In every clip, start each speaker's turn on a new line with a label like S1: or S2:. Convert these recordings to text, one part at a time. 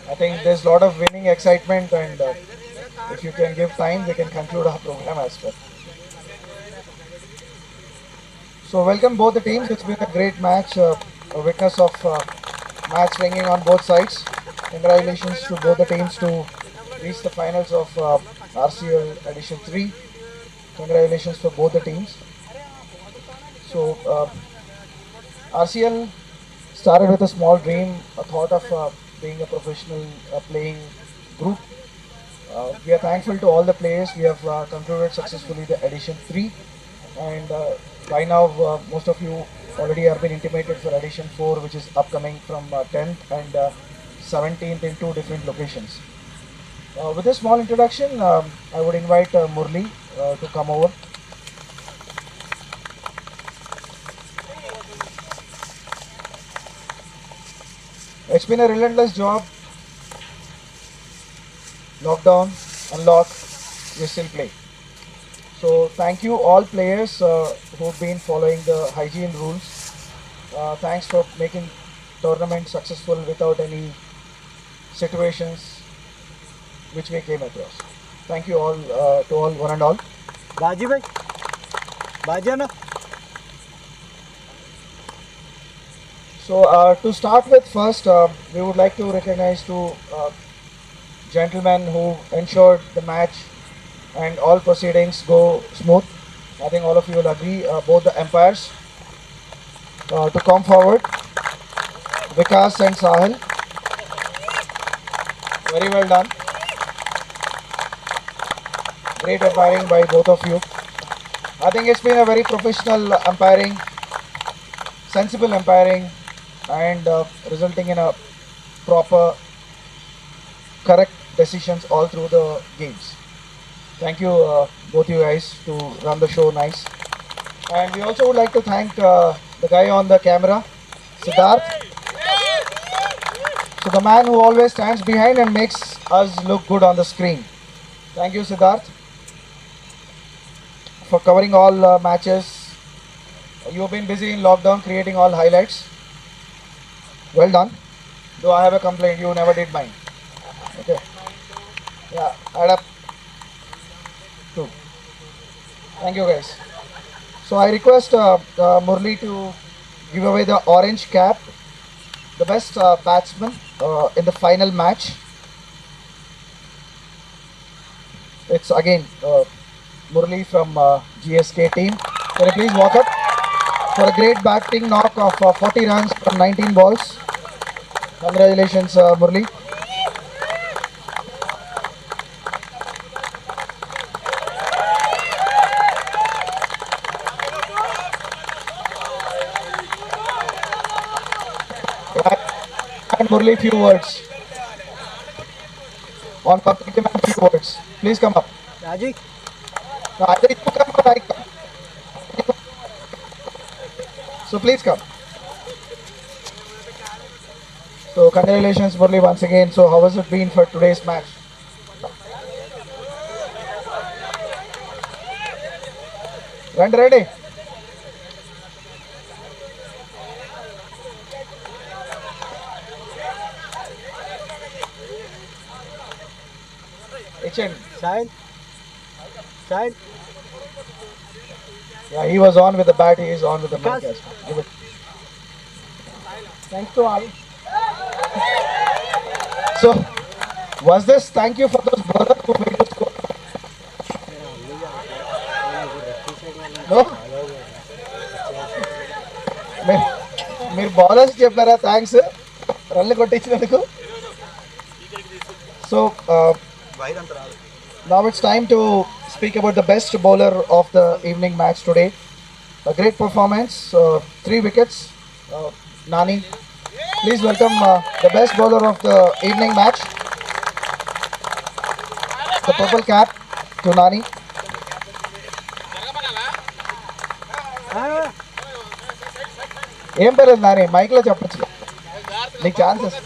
S1: I think there's a lot of winning excitement, and if you can give time, we can conclude our program as well. So welcome both the teams. It's been a great match, a witness of match swinging on both sides. Congratulations to both the teams to reach the finals of RCL Edition 3. Congratulations for both the teams. So RCL started with a small dream, a thought of being a professional playing group. We are thankful to all the players. We have concluded successfully the Edition 3, and by now most of you already have been intimated for Edition 4, which is upcoming from 10th and 17th in two different locations. With a small introduction, I would invite Murli to come over. It's been a relentless job. Lockdown, unlock, we still play. So thank you all players who've been following the hygiene rules. Thanks for making tournament successful without any situations which we came across. Thank you all to all one and all.
S2: बाजी भाई बाजी है ना.
S1: So to start with, first we would like to recognize two gentlemen who ensured the match and all proceedings go smooth. I think all of you will agree. Both the umpires to come forward. Vikas and Sahil. Very well done. Great umpiring by both of you. I think it's been a very professional umpiring, sensible umpiring, and resulting in a proper, correct decisions all through the games. Thank you, both you guys, to run the show nice. And we also would like to thank the guy on the camera, Siddharth. So the man who always stands behind and makes us look good on the screen. Thank you, Siddharth, for covering all matches. You've been busy in lockdown creating all highlights. Well done. Though I have a complaint, you never did mine. Okay. Yeah, add up. Two. Thank you guys. So I request Murli to give away the orange cap, the best batsman in the final match. It's again Murli from GSK team. Can you please walk up for a great batting knock of 40 runs from 19 balls. Congratulations, Murli. And Murli, few words on public demand, few words. Please come up.
S2: राजी
S1: No, either you come or I come. So please come. So congratulations, Murli, once again. So how has it been for today's match? Run ready. HN.
S2: Sahil Sahil
S1: Yeah, he was on with the bat. He is on with the mic
S2: Vikas.
S1: as well. Give it. Thanks to all. So, was this thank you for those brothers who made us score? No? మీరు bowlers చెప్పారా thanks రన్లు కొట్టించినందుకు. So, now it's time to speak about the best bowler of the evening match today. A great performance, 3 wickets. Nani, please welcome the best bowler of the evening match. The purple cap to Nani. ఏం పేరు నాని మైక్లో చెప్పచ్చు నీకు chances.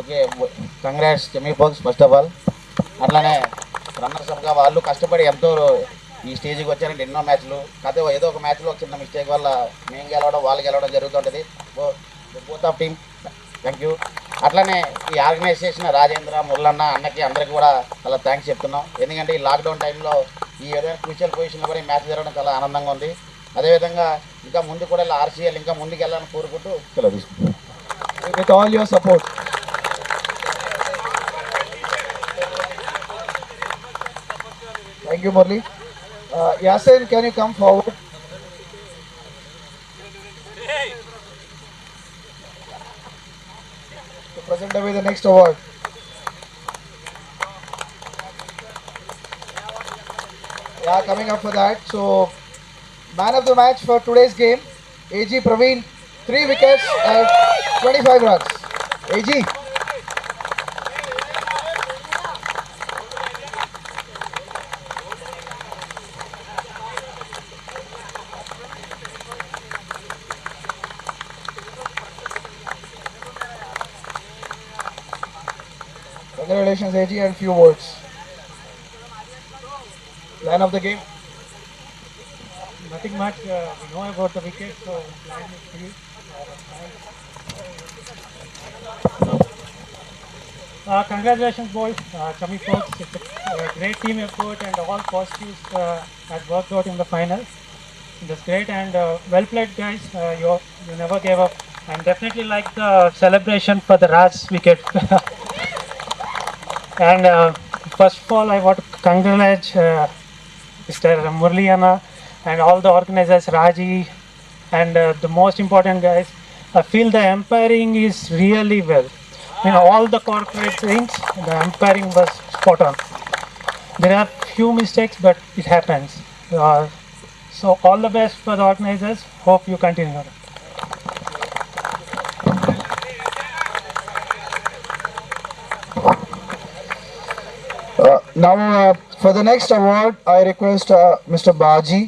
S3: Okay congrats semi box first of all. అట్లానే runners అప్గా వాళ్ళు కష్టపడి ఎంతో ఈ స్టేజ్కి వచ్చారంటే ఎన్నో మ్యాచ్లు కాకపోతే ఏదో ఒక మ్యాచ్లో ఒక చిన్న మిస్టేక్ వల్ల మేము గెలవడం వాళ్ళు గెలవడం జరుగుతుంటుంది. Both of team thank you. అట్లనే ఈ ఆర్గనైజ్ చేసిన రాజేంద్ర, మురళన్న, అన్నకి అందరికీ కూడా చాలా థ్యాంక్స్ చెప్తున్నాం. ఎందుకంటే ఈ లాక్డౌన్ టైంలో ఈ ఏదైనా క్రూషియల్ పొజిషన్లో కూడా ఈ మ్యాచ్ జరగడం చాలా ఆనందంగా ఉంది. అదేవిధంగా ఇంకా ముందు కూడా ఇలా ఆర్సీఎల్ ఇంకా ముందుకు వెళ్ళాలని కోరుకుంటూ సెలవు తీసుకుంటాం.
S1: With all your support. Thank you, Murli. Yasin, can you come forward? To present away the next award. Yeah, coming up for that. So, man of the match for today's game, AG Praveen, 3 wickets and 25 runs. AG. Congratulations, AG, and few words. Man of the game.
S4: Nothing much. We know about the wicket, so plan is free. Congratulations, boys. Chummy folks. It's a great team effort and all positives had worked out in the final. It was great and well played, guys. You never gave up. And definitely like the celebration for the Raj wicket. And first of all, I want to congratulate Mr. Murli Anna and all the organizers, Raji, and the most important guys. I feel the umpiring is really well. In all the corporate things, the umpiring was spot on. There are few mistakes, but it happens. So all the best for the organizers. Hope you continue.
S1: Now, for the next award, I request Mr. Baji,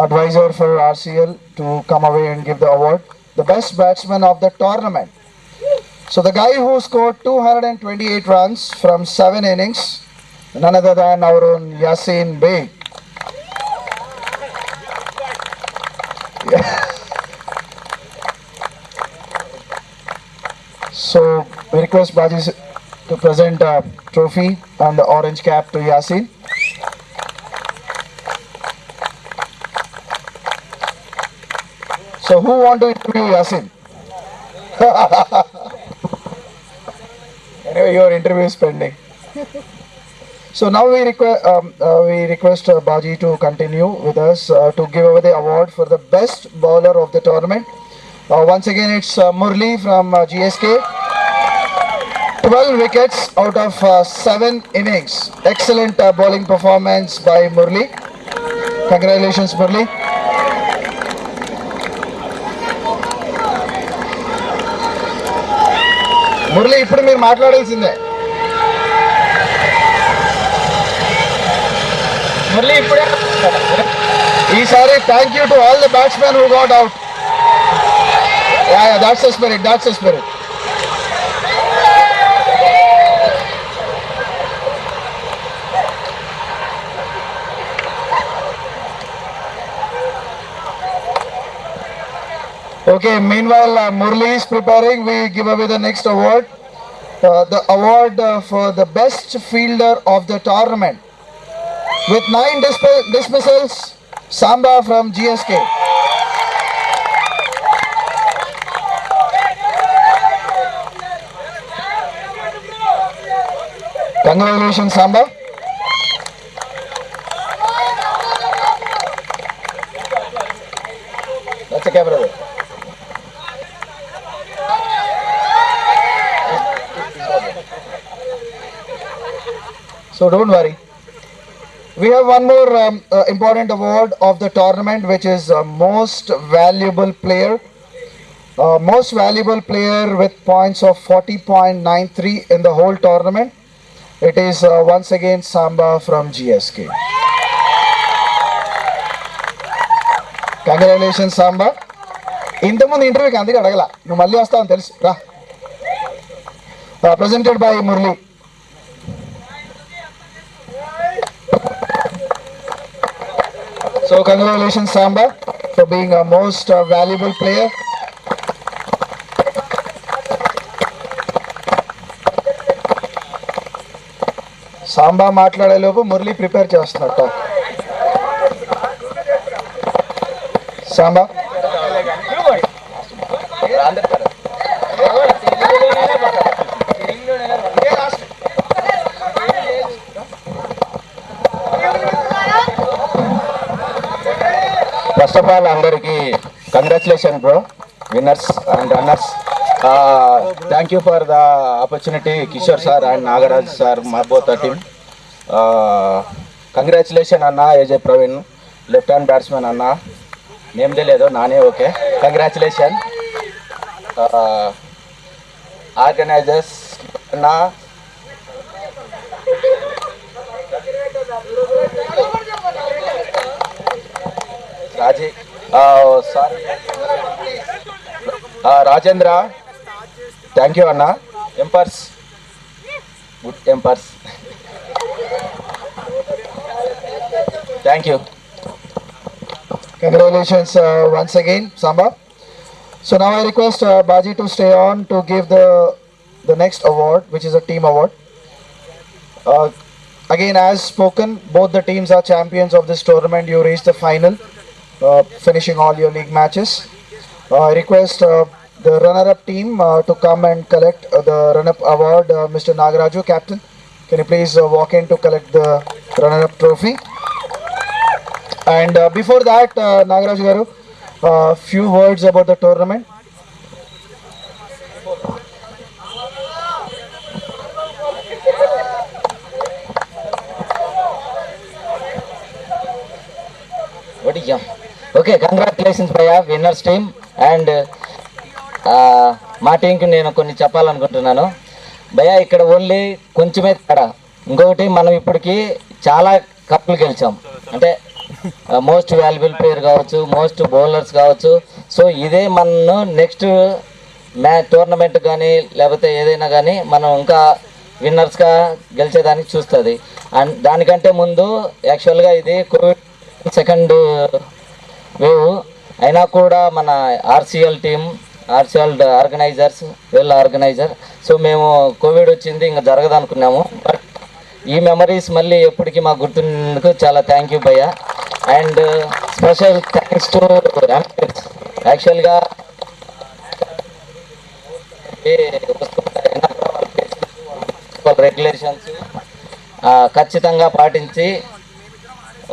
S1: advisor for RCL, to come away and give the award. The best batsman of the tournament. So the guy who scored 228 runs from 7 innings, none other than our own Yasin Bey. Yeah. So we request Baji to present a trophy and the orange cap to Yasin. So who want to interview Yasin? Anyway, your interview is pending. So now we request Baji to continue with us to give away the award for the best bowler of the tournament. Once again, it's Murli from GSK. 12 wickets out of 7 innings. Excellent bowling performance by Murli. Congratulations, Murli. Murali ఇప్పుడు మీరు మాట్లాడాల్సిందే. మురళి ఇప్పుడే ఈసారి thank you to all the batsmen who got out. That's the spirit, that's the spirit. Okay, meanwhile, Murli is preparing. We give away the next award. The award for the best fielder of the tournament. With 9 dismissals, Samba from GSK. Congratulations, Samba. That's a camera there. So don't worry. We have one more important award of the tournament, which is most valuable player. Most valuable player with points of 40.93 in the whole tournament. It is once again Samba from GSK. Congratulations, Samba. ఇంతకుముందు ఇంటర్వ్యూకి అందుకే అడగల, నువ్వు మళ్ళీ వస్తావని తెలుసు రా. Presented by Murli. So congratulations Samba for being a most valuable player. Samba మాట్లాడేలోపు మురళి ప్రిపేర్ చేస్తున్నట్ట. సాంబా
S5: ఫస్ట్ ఆఫ్ ఆల్ అందరికీ congratulation bro, winners and runners. Thank you for the opportunity Kishore sir and Nagaraj sir, మా బోత్ టీమ్. కంగ్రాచులేషన్ అన్న AJ Praveen, left hand batsmen అన్న, name తెలియదు నానే, okay congratulation. Organisers అన్న, Raji sorry Rajendra, thank you అన్న. Umpires, good umpires, thank you.
S1: congratulations once again Samba. So now I request Baji to stay on to give the next award, which is a team award. Again, as spoken, both the teams are champions of this tournament. You reached the final, finishing all your league matches. I request the runner-up team to come and collect the run-up award. Mr. Nagaraju, captain, can you please walk in to collect the runner-up trophy? And before that, Nagaraju garu, few words about the tournament.
S5: Okay, congratulations భయ్యా, winners team. And మా టీంకి నేను కొన్ని చెప్పాలనుకుంటున్నాను భయ్యా. ఇక్కడ only కొంచెమే తేడా. ఇంకొకటి, మనం ఇప్పటికి చాలా కప్పులు గెలిచాం, అంటే మోస్ట్ వాల్యుబుల్ ప్లేయర్ కావచ్చు, మోస్ట్ బౌలర్స్ కావచ్చు. సో ఇదే మనం నెక్స్ట్ టోర్నమెంట్ కానీ లేకపోతే ఏదైనా కానీ మనం ఇంకా విన్నర్స్గా గెలిచేదానికి చూస్తుంది. అండ్ దానికంటే ముందు యాక్చువల్గా ఇది కోవిడ్ సెకండ్ వేవ్ అయినా కూడా మన ఆర్సిఎల్ టీమ్, ఆర్సిఎల్ ఆర్గనైజర్స్, వీళ్ళ ఆర్గనైజర్, సో మేము కోవిడ్ వచ్చింది ఇంకా జరగదు అనుకున్నాము. బట్ ఈ మెమరీస్ మళ్ళీ ఎప్పటికీ మాకు గుర్తున్నందుకు చాలా థ్యాంక్ యూ భయ్య. అండ్ స్పెషల్ థ్యాంక్స్ టు యాక్చువల్గా రెగ్యులేషన్స్ ఖచ్చితంగా పాటించి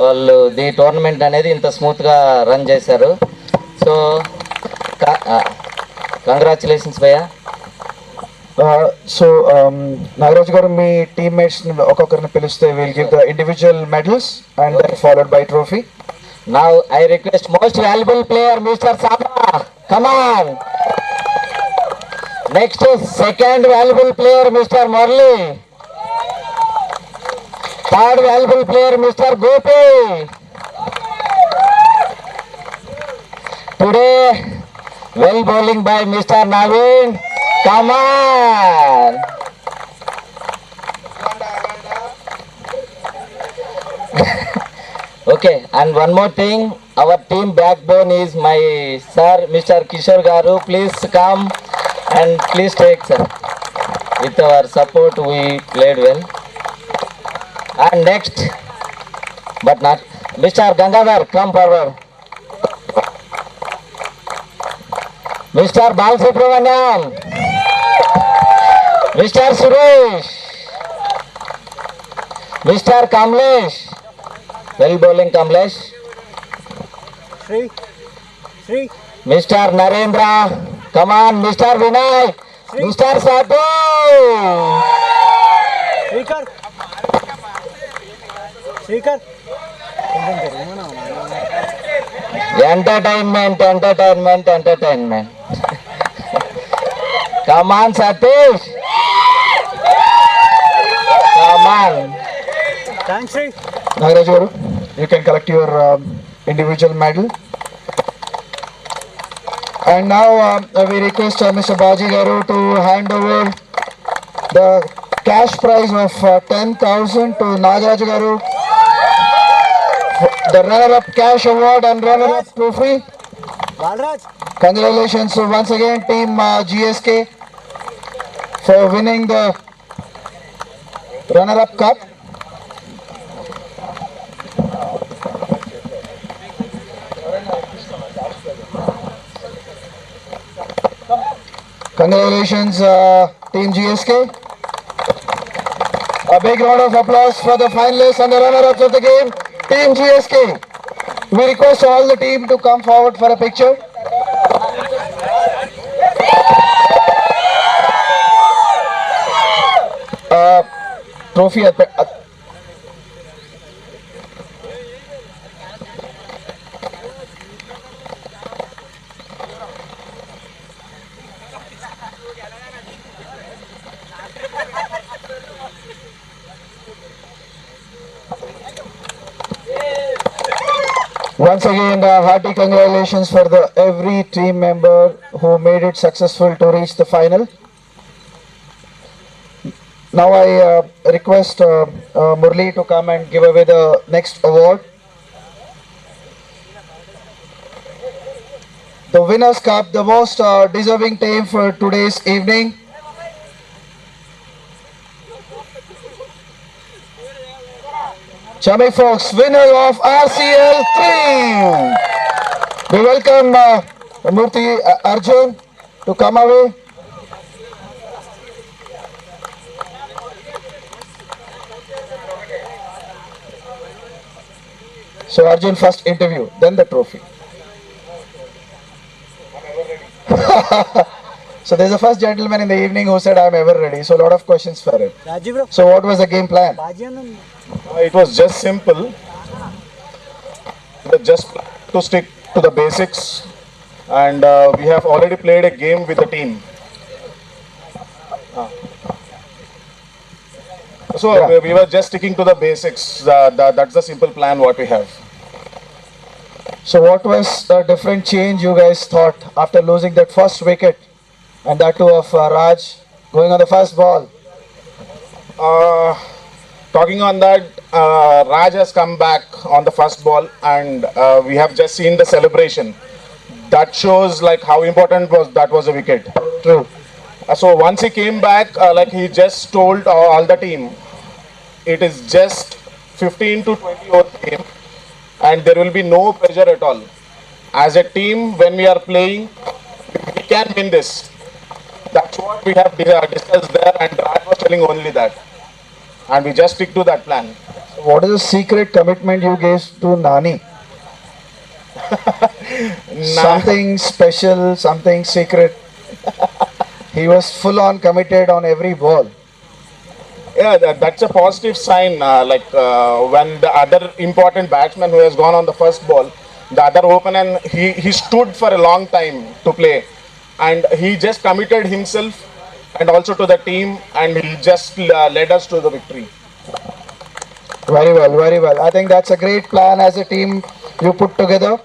S5: వాళ్ళు ది టోర్నమెంట్ అనేది ఇంత స్మూత్గా రన్ చేశారు. సో కంగ్రాచులేషన్స్ భయ్య.
S1: So Nagaraj garu, మీ teammates ఒక్కొక్కరిని పిలిస్తే we'll give the individual medals and then followed by trophy.
S5: Now I request most valuable player Mr. Saba, come on. Next is second valuable player Mr. Murli. Third valuable player Mr. Gopi. Today well bowling by Mr. Naveen. Come on. Okay, and one more thing, our team backbone is my sir, Mr. Kishore Garu. Please come and please take, sir. With our support, we played well. And next, but not, Mr. Gangadhar, come forward. Mr. Balasubramaniam, Mr. Suresh, Mr. Kamlesh, well bowling Kamlesh,
S2: Sri,
S5: Mr. Narendra, come on, Mr. Vinay, Mr. Sadhu.
S2: Srikar.
S5: Entertainment. Come on, Satish. Come on.
S2: Thanks, Sri.
S1: Nagaraj garu, you can collect your individual medal. And now we request Mr. Baji garu to hand over the cash prize of 10,000 to Nagaraj garu the runner-up cash award and runner-up trophy.
S2: Balraj
S1: Congratulations once again, team GSK, for winning the runner-up cup. Congratulations, team GSK. A big round of applause for the finalists and the runner-ups of the game, team GSK. We request all the team to come forward for a picture. Trophy once again, hearty congratulations for the every team member who made it successful to reach the final. Now I request Murli to come and give away the next award. The Winners' Cup, the most deserving team for today's evening. Chami Fox, winner of RCL 3. We welcome Murthy Arjun to come away. So Arjun, first interview, then the trophy. So there's a first gentleman in the evening who said I'm ever ready. So a lot of questions for him.
S2: Rajiv bro
S1: So what was the game plan?
S2: बाजी आनंद
S6: It was just simple, just to stick to the basics, and we have already played a game with the team. So
S1: Yeah.
S6: we were just sticking to the basics. That's the simple plan what we have.
S1: So what was the different change you guys thought after losing that first wicket and that too of Raj going on the first ball?
S6: Talking on that, Raj has come back on the first ball, and we have just seen the celebration. That shows like how important was a wicket.
S1: True.
S6: So once he came back, like he just told all the team, it is just 15 to 20 over game, and there will be no pressure at all. As a team, when we are playing, we can win this. That's what we have discussed there, and Raj was telling only that. And we just stick to that plan.
S1: What is the secret commitment you gave to Nani? Something special, something secret. He was full on committed on every ball.
S6: Yeah, that's a positive sign. When the other important batsman who has gone on the first ball, the other opener, he stood for a long time to play, and he just committed himself and also to the team, and he just led us to the victory.
S1: Very well, very well. I think that's a great plan as a team you put together.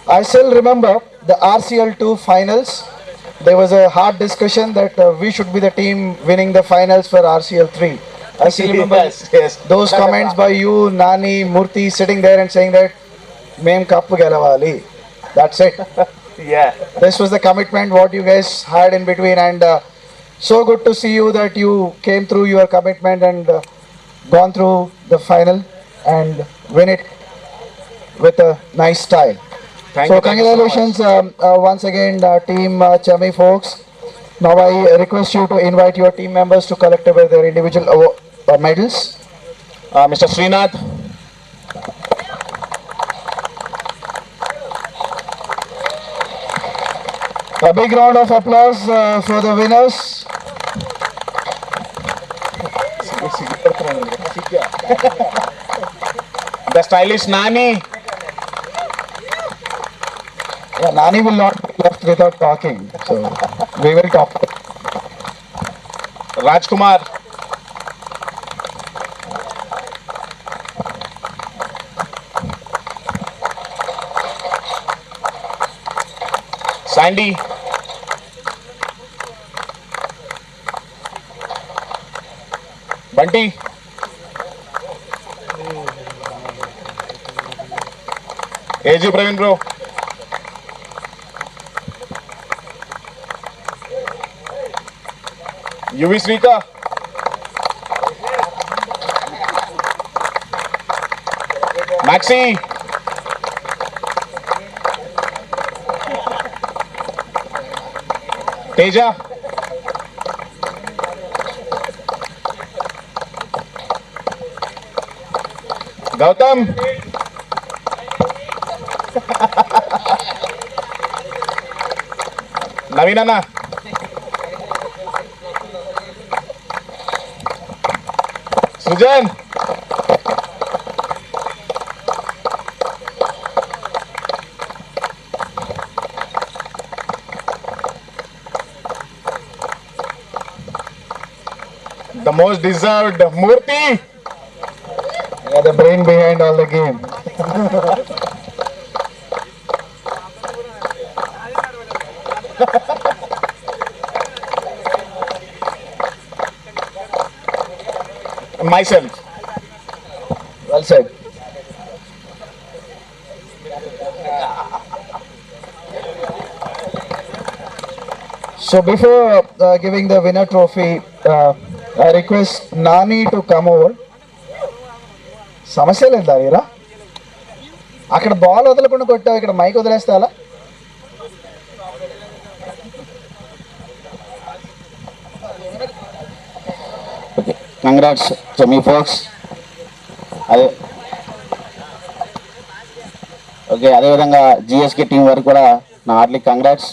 S1: I still remember the RCL2 finals. There was a hard discussion that we should be the team winning the finals for RCL3. I still remember
S6: Yes.
S1: those comments by you, Nani, Murthy sitting there and saying that Mem Cup Galavali. That's it.
S6: Yeah.
S1: This was the commitment what you guys had in between, and so good to see you that you came through your commitment and gone through the final and win it with a nice style.
S6: Thank
S1: So
S6: you so
S1: congratulations once again, team Chami folks. Now I request you to invite your team members to collect away their individual medals.
S6: Mr. Srinath.
S1: A big round of applause for the winners.
S6: The stylish Nani.
S1: Yeah, Nani will not be left without talking, so we will talk.
S6: Rajkumar. Sandy. Bunty. AG Praveen bro. UV Srika. Maxi. Teja. Gautam. Naveen Anna. Sujan. The most deserved Murthy.
S1: Yeah, the brain behind all the game.
S6: Myself.
S1: Well said. So before giving the winner trophy, I request Nani to come over. సమస్య లేదా వీరా? అక్కడ ball వదలకుండా కొట్టావు, ఇక్కడ mic వదిలేస్తే అలా.
S3: Okay, congrats semi folks. అదే okay, అదేవిధంగా జిఎస్కే టీం వరకు కూడా నా హార్ట్లీ కంగ్రాట్స్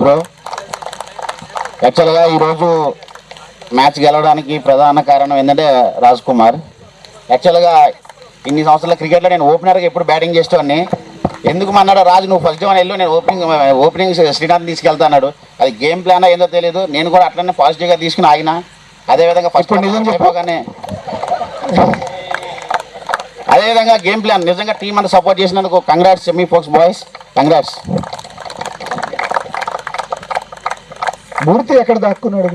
S3: బ్రో. యాక్చువల్గా ఈరోజు మ్యాచ్ గెలవడానికి ప్రధాన కారణం ఏంటంటే రాజ్ కుమార్. యాక్చువల్గా ఇన్ని సంవత్సరాల క్రికెట్లో నేను ఓపెనర్గా ఎప్పుడు బ్యాటింగ్ చేసేవాడిని. ఎందుకు అన్నాడు రాజు, నువ్వు ఫస్ట్ జోన్ వెళ్ళు, నేను ఓపెనింగ్ శ్రీనాథ్ తీసుకెళ్తా అన్నాడు. అది గేమ్ ప్లాన్ ఏందో తెలియదు, నేను కూడా అట్లనే పాజిటివ్గా తీసుకుని ఆగిన. అదేవిధంగా ఫస్ట్ నిజం చెప్పగానే అదేవిధంగా గేమ్ ప్లాన్ నిజంగా టీం అంతా సపోర్ట్ చేసినందుకు congrats semi folks boys, congrats.
S1: Murthy ఎక్కడ దాక్కున్నాడు?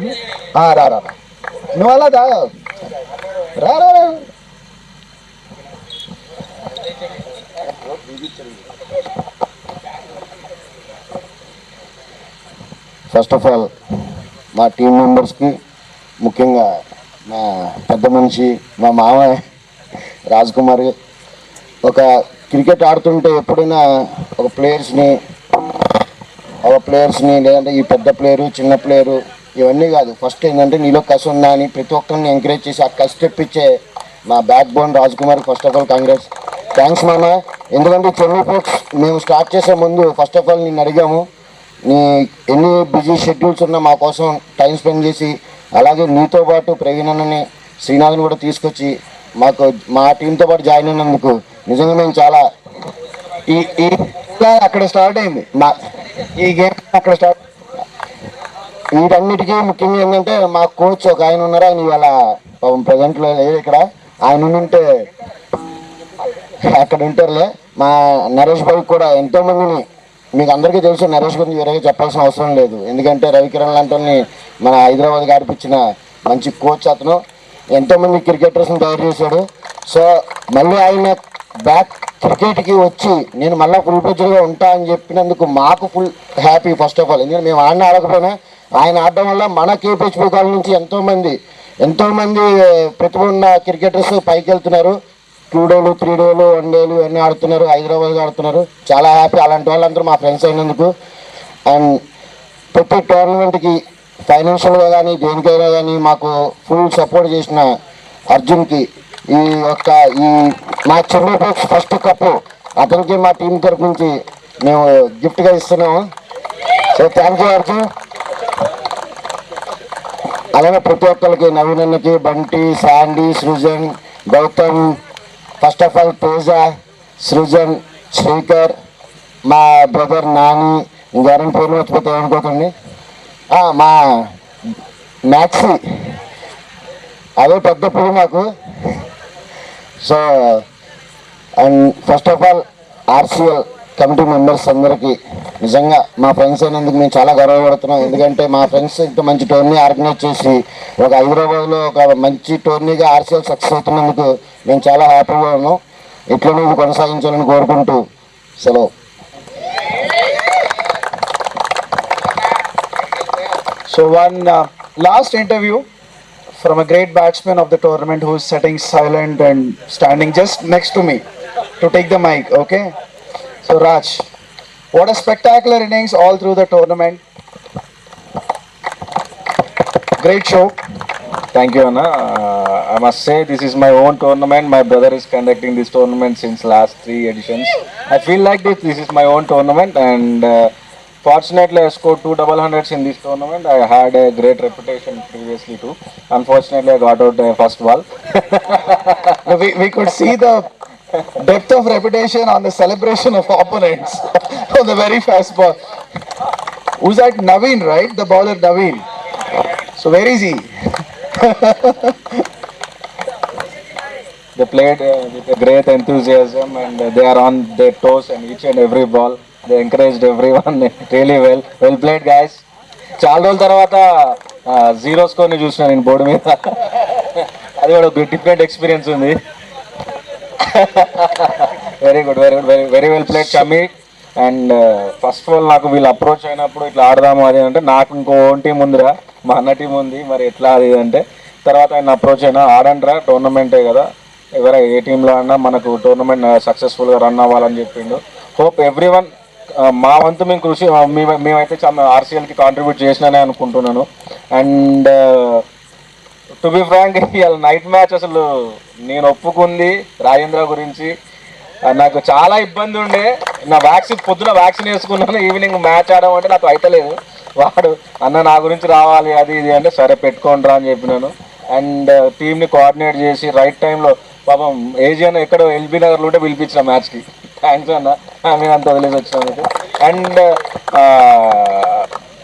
S1: రా రా, నువ్వు అలా రా రా రా.
S3: ఫస్ట్ ఆఫ్ ఆల్ మా టీం మెంబర్స్కి, ముఖ్యంగా మా పెద్ద మనిషి మా మామయ్య రాజ్ కుమార్, ఒక క్రికెట్ ఆడుతుంటే ఎప్పుడైనా ఒక ప్లేయర్స్ని లేదంటే ఈ పెద్ద ప్లేయరు చిన్న ప్లేయరు ఇవన్నీ కాదు, ఫస్ట్ ఏంటంటే నీలో కసి ఉందా అని ప్రతి ఒక్కరిని ఎంకరేజ్ చేసి ఆ కసి తెప్పించే మా బ్యాక్ బోన్ రాజ్ కుమార్కి ఫస్ట్ ఆఫ్ ఆల్ థ్యాంక్స్ మామ. ఎందుకంటే చెన్నై ఫోక్స్ మేము స్టార్ట్ చేసే ముందు ఫస్ట్ ఆఫ్ ఆల్ నేను అడిగాము, నీ ఎన్ని బిజీ షెడ్యూల్స్ ఉన్నా మా కోసం టైం స్పెండ్ చేసి, అలాగే నీతో పాటు ప్రవీణ్ అన్నని శ్రీనాథ్ని కూడా తీసుకొచ్చి మా టీంతో పాటు జాయిన్ అయినందుకు నిజంగా మేము చాలా ఈ అక్కడ స్టార్ట్ అయింది ఈ గేమ్ అక్కడ స్టార్ట్. వీటన్నిటికీ ముఖ్యంగా ఏంటంటే మా కోచ్ ఒక ఆయన ఉన్నారు, ఆయన ఇవాళ ప్రజెంట్లో లేదు ఇక్కడ, ఆయన ఉంటే అక్కడ ఉంటారులే. మా నరేష్ బాబు కూడా ఎంతోమందిని, మీకు అందరికీ తెలుసు నరేష్ గురించి వేరేగా చెప్పాల్సిన అవసరం లేదు, ఎందుకంటే రవికిరణ్ లాంటి మన హైదరాబాద్కి ఆడిపించిన మంచి కోచ్ అతను, ఎంతోమంది క్రికెటర్స్ని తయారు చేశాడు. సో మళ్ళీ ఆయన బ్యాక్ క్రికెట్కి వచ్చి నేను మళ్ళీ ఫుల్ ప్లెడ్జ్డ్గా ఉంటా అని చెప్పినందుకు మాకు full happy first of all. ఎందుకంటే మేము ఆడకపోయినా ఆయన ఆడడం వల్ల మన కేపీహెచ్పీ కాలనీ నుంచి ఎంతోమంది ప్రతిభ ఉన్న క్రికెటర్స్ పైకి వెళ్తున్నారు. 2 డేలు 3 డేలు 1 డేలు అన్నీ ఆడుతున్నారు, హైదరాబాద్గా ఆడుతున్నారు. చాలా హ్యాపీ అలాంటి వాళ్ళందరూ మా ఫ్రెండ్స్ అయినందుకు. అండ్ ప్రతి టోర్నమెంట్కి ఫైనాన్షియల్గా కానీ దేనికైనా కానీ మాకు ఫుల్ సపోర్ట్ చేసిన అర్జున్కి ఈ మా చెన్నై ఫోక్స్ ఫస్ట్ కప్పు అతనికి మా టీం తరఫు నుంచి మేము గిఫ్ట్గా ఇస్తున్నాము. So thank you Arjun. అలానే ప్రతి ఒక్కరికి, నవీన్ అన్నకి, Bunty, Sandy, Srujan, Gautham, first of all Teja, Srujan, Srikar, మా బ్రదర్ నాని, ఇంకెవరైనా పేరు మర్చిపోతే ఏమనుకోకండి, మా మ్యాక్సీ, అదే పెద్ద పేరు నాకు. So and first of all RCL committee members అందరికీ నిజంగా మా ఫ్రెండ్స్ అయినందుకు మేము చాలా గర్వపడుతున్నాం. ఎందుకంటే మా ఫ్రెండ్స్ ఇంత మంచి టోర్నీ ఆర్గనైజ్ చేసి ఒక హైదరాబాద్లో ఒక మంచి టోర్నీగా ఆర్సీఎల్ సక్సెస్ అవుతున్నందుకు మేము చాలా హ్యాపీగా ఉన్నాం. ఇట్లనే ఇది కొనసాగించాలని కోరుకుంటూ
S5: సెలవు.
S1: So one last interview from a great batsman of the tournament who is sitting silent and standing just next to me to take the mic. Okay. So Raj, what a spectacular innings all through the tournament. Great show.
S7: Thank you, Anna. I must say this is my own tournament. My brother is conducting this tournament since last 3 editions. I feel like this is my own tournament, and fortunately I scored 2 double hundreds in this tournament. I had a great reputation previously too. Unfortunately, I got out first ball.
S1: We could see the depth of reputation on the celebration of opponents on the very fast ball. Who's that? Naveen, right? The bowler Naveen. So where is he?
S7: They played with a great enthusiasm, and they are on their toes and each and every ball. They encouraged everyone really well. Well played, guys. చాలా రోజుల తర్వాత zero స్కోర్ని చూసిన నేను board మీద. అది కూడా ఒక different experience ఉంది. Very good, very good, very well played Shami. And first of all నాకు వీళ్ళు అప్రోచ్ అయినప్పుడు ఇట్లా ఆడదాము అది అంటే నాకు ఇంకో టీం ఉందిరా, మా అన్న టీం ఉంది, మరి ఎట్లా అది అంటే తర్వాత ఆయన అప్రోచ్ అయినా ఆడండిరా టోర్నమెంటే కదా, ఏ టీంలో అన్నా మనకు టోర్నమెంట్ సక్సెస్ఫుల్గా రన్ అవ్వాలని చెప్పిండు. హోప్ ఎవ్రీ వన్ మా వంతు మేము కృషి మేమైతే చాలా ఆర్సీఎల్కి కాంట్రిబ్యూట్ చేసినానే అనుకుంటున్నాను. అండ్ టు బి ఫ్రాంక్, ఇవాళ నైట్ మ్యాచ్ అసలు నేను ఒప్పుకుంది రాజేంద్ర గురించి. నాకు చాలా ఇబ్బంది ఉండే, నా పొద్దున వ్యాక్సిన్ వేసుకున్నాను, ఈవినింగ్ మ్యాచ్ ఆడడం అంటే నాకు అయితలేదు. వాడు అన్న నా గురించి రావాలి అది ఇది అంటే సరే పెట్టుకోండి రా అని చెప్పినాను. అండ్ టీంని కోఆర్డినేట్ చేసి రైట్ టైంలో పాపం ఏజీ అన్న ఎక్కడో ఎల్బీ నగర్లో ఉంటే పిలిపించిన మ్యాచ్కి. థ్యాంక్స్ అన్న, నేను అంత వదిలేసి వచ్చినందుకు. అండ్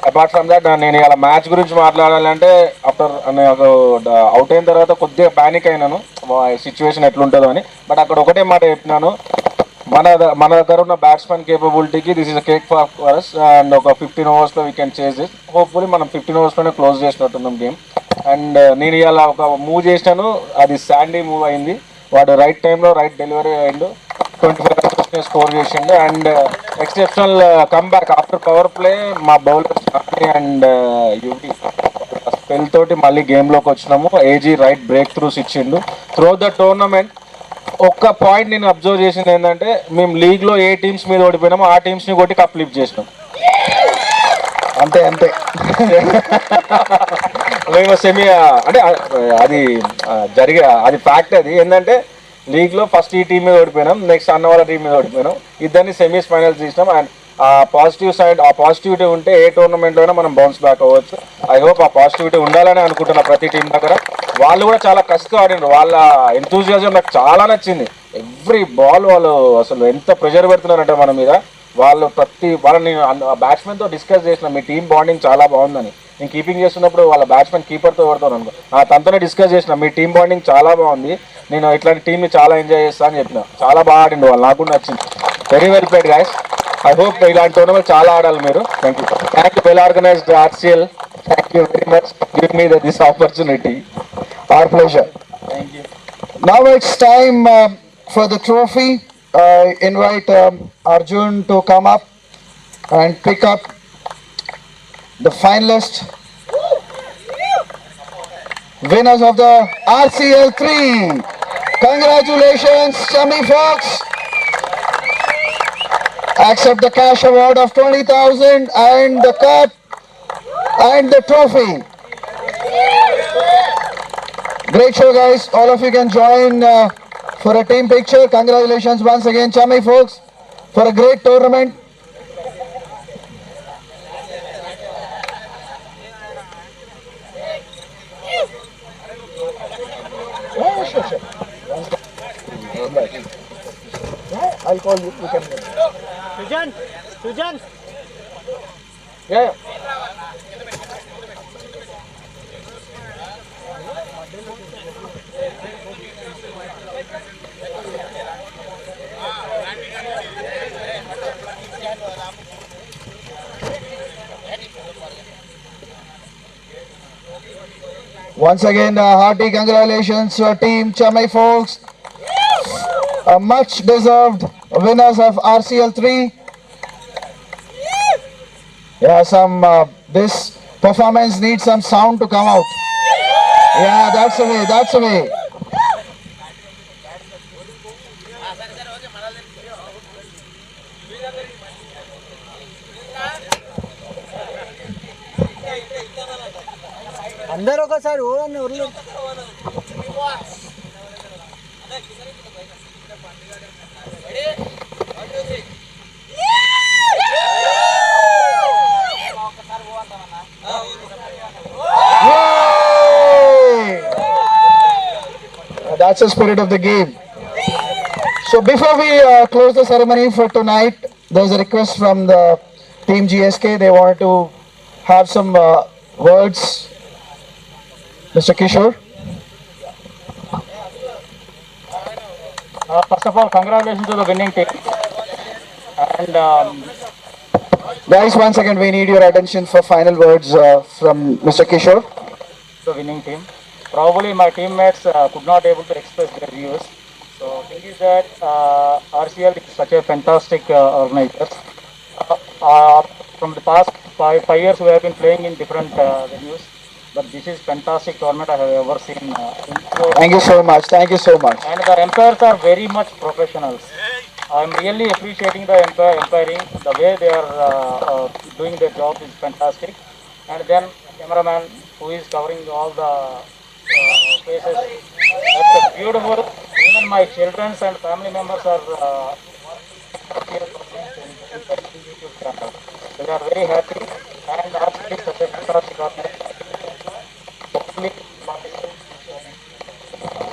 S7: అపార్ట్ ఫ్రమ్ దట్ నేను ఇలా మ్యాచ్ గురించి మాట్లాడాలంటే ఆఫ్టర్ నాకు అవుట్ అయిన తర్వాత కొద్దిగా ప్యానిక్ అయినాను, సిచ్యువేషన్ ఎట్లుంటుందో అని. బట్ అక్కడ ఒకటే మాట చెప్పినాను, మన దగ్గర ఉన్న బ్యాట్స్మెన్ కేపబిలిటీకి this is a cake for us, and ఒక 15 ఓవర్స్లో we can chase this. Hopefully మనం 15 ఓవర్స్లోనే క్లోజ్ చేసినట్టున్నాం గేమ్. అండ్ నేను ఇలా ఒక మూవ్ చేసినాను, అది శాండీ మూవ్ అయింది. వాడు రైట్ టైంలో రైట్ డెలివరీ అయిండు, 25 రన్స్ స్కోర్ చేసిండు. And exceptional comeback after power play మా బౌలర్ అండ్ యూవి స్పెల్ తోటి మళ్ళీ గేమ్లోకి వచ్చినాము. ఏజీ రైట్ బ్రేక్ త్రూస్ ఇచ్చిండు త్రూ ద టోర్నమెంట్. ఒక్క పాయింట్ నేను అబ్జర్వ్ చేసింది ఏంటంటే, మేము లీగ్లో ఏ టీమ్స్ మీద ఓడిపోయినామో ఆ టీమ్స్ని కొట్టి కప్ లిఫ్ట్ చేసినాం.
S1: అంతే అంతే.
S7: మేము సెమీ అంటే అది అది ఫ్యాక్ట్. అది ఏంటంటే లీగ్లో ఫస్ట్ ఈ టీం మీద ఓడిపోయినాం, నెక్స్ట్ అన్న వాళ్ళ టీం మీద ఓడిపోయినాం, ఇద్దరిని సెమీస్ ఫైనల్స్ తీసినాం. అండ్ ఆ పాజిటివ్ సైడ్, ఆ పాజిటివిటీ ఉంటే ఏ టోర్నమెంట్లో అయినా మనం బౌన్స్ బ్యాక్ అవ్వచ్చు. ఐ హోప్ ఆ పాజిటివిటీ ఉండాలని అనుకుంటున్నా ప్రతి టీం దగ్గర. వాళ్ళు కూడా చాలా కష్టంగా ఆడినారు, వాళ్ళ ఎంతూజియాజం నాకు చాలా నచ్చింది. ఎవ్రీ బాల్ వాళ్ళు అసలు ఎంత ప్రెషర్ పెడుతున్నారంటే మన మీద. వాళ్ళని బ్యాట్స్మెన్తో డిస్కస్ చేసిన, మీ టీం బాండింగ్ చాలా బాగుందని. నేను కీపింగ్ చేస్తున్నప్పుడు వాళ్ళ బ్యాట్స్మెన్ కీపర్తో కొడతాను అనుకో, తనతోనే డిస్కస్ చేసిన, మీ టీం బాండింగ్ చాలా బాగుంది, నేను ఇట్లాంటి టీంని చాలా ఎంజాయ్ చేస్తాను అని చెప్పిన. చాలా బాగా ఆడిండు వాళ్ళు, నాకు కూడా నచ్చింది. Very well played guys. I hope ఇలాంటి టోర్నమెంట్ చాలా ఆడాలి మీరు. Thank you well organised RCL. Thank you very much give me this opportunity.
S1: Our pleasure.
S7: Thank you.
S1: Now it's time for the trophy. I invite Arjun to come up and pick up the finalist winners of the RCL 3. Congratulations, Chami Fox. Accept the cash award of 20,000 and the cup and the trophy. Great show, guys. All of you can join for a team picture. Congratulations once again, Chami folks, for a great tournament. Yeah, sure. Yeah, I'll call you. You can.
S2: Sujan.
S1: Yeah. Once again, hearty congratulations to our team, Chennai folks. A much deserved winners of RCL 3. Yeah, this performance needs some sound to come out. Yeah, that's the way, that's the way.
S2: అందరూ ఒకసారి ఓ అన్న ఊర్లో
S1: That's the spirit of the game. So before we close the ceremony for tonight, there's a request from the team GSK. They wanted to have some words. Mr. Kishore.
S8: First of all, congratulations to the winning team. And
S1: Guys, once again, we need your attention for final words from Mr. Kishore.
S8: the winning team. Probably my teammates could not able to express their views. So thing is that RCL is such a fantastic organizer. From the past five years, we have been playing in different venues. But this is fantastic tournament I have ever seen.
S1: Thank you so much. Thank you so much.
S8: And the umpires are very much professionals. I'm really appreciating the umpiring. The way they are doing their job is fantastic. And then cameraman who is covering all the faces. That's beautiful. Even my children and family members are they are very happy. And RCB is such a fantastic organization.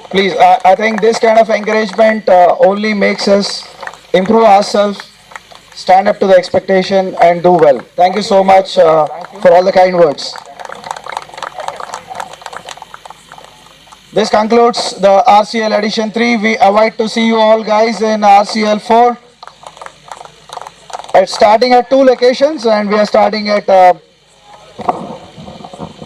S1: Please, I think this kind of encouragement only makes us improve ourselves, stand up to the expectation and do well. Thank you so much for all the kind words. This concludes the RCL Edition 3. We await to see you all guys in RCL 4. It's starting at 2 locations and we are starting at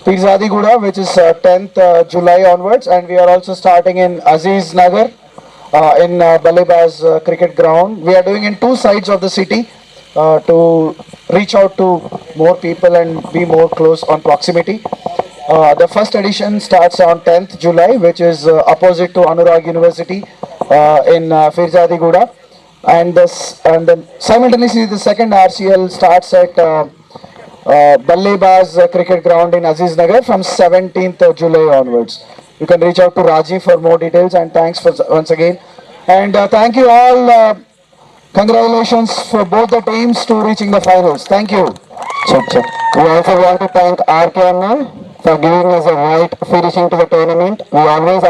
S1: Pirzadi Guda, which is 10th July onwards, and we are also starting in Aziz Nagar in Ballebaz cricket ground. We are doing in 2 sides of the city to reach out to more people and be more close on proximity. The first edition starts on 10th July, which is opposite to Anurag University in Pirzadi Guda, and then simultaneously the second RCL starts at Ballebaz cricket ground in Aziz Nagar from 17th July onwards. You can reach out to Raji for more details, and thanks for once again. And thank you all. Congratulations for both the teams to reaching the finals. Thank you. We also want to thank RK Anna for giving us a right finishing to the tournament. We always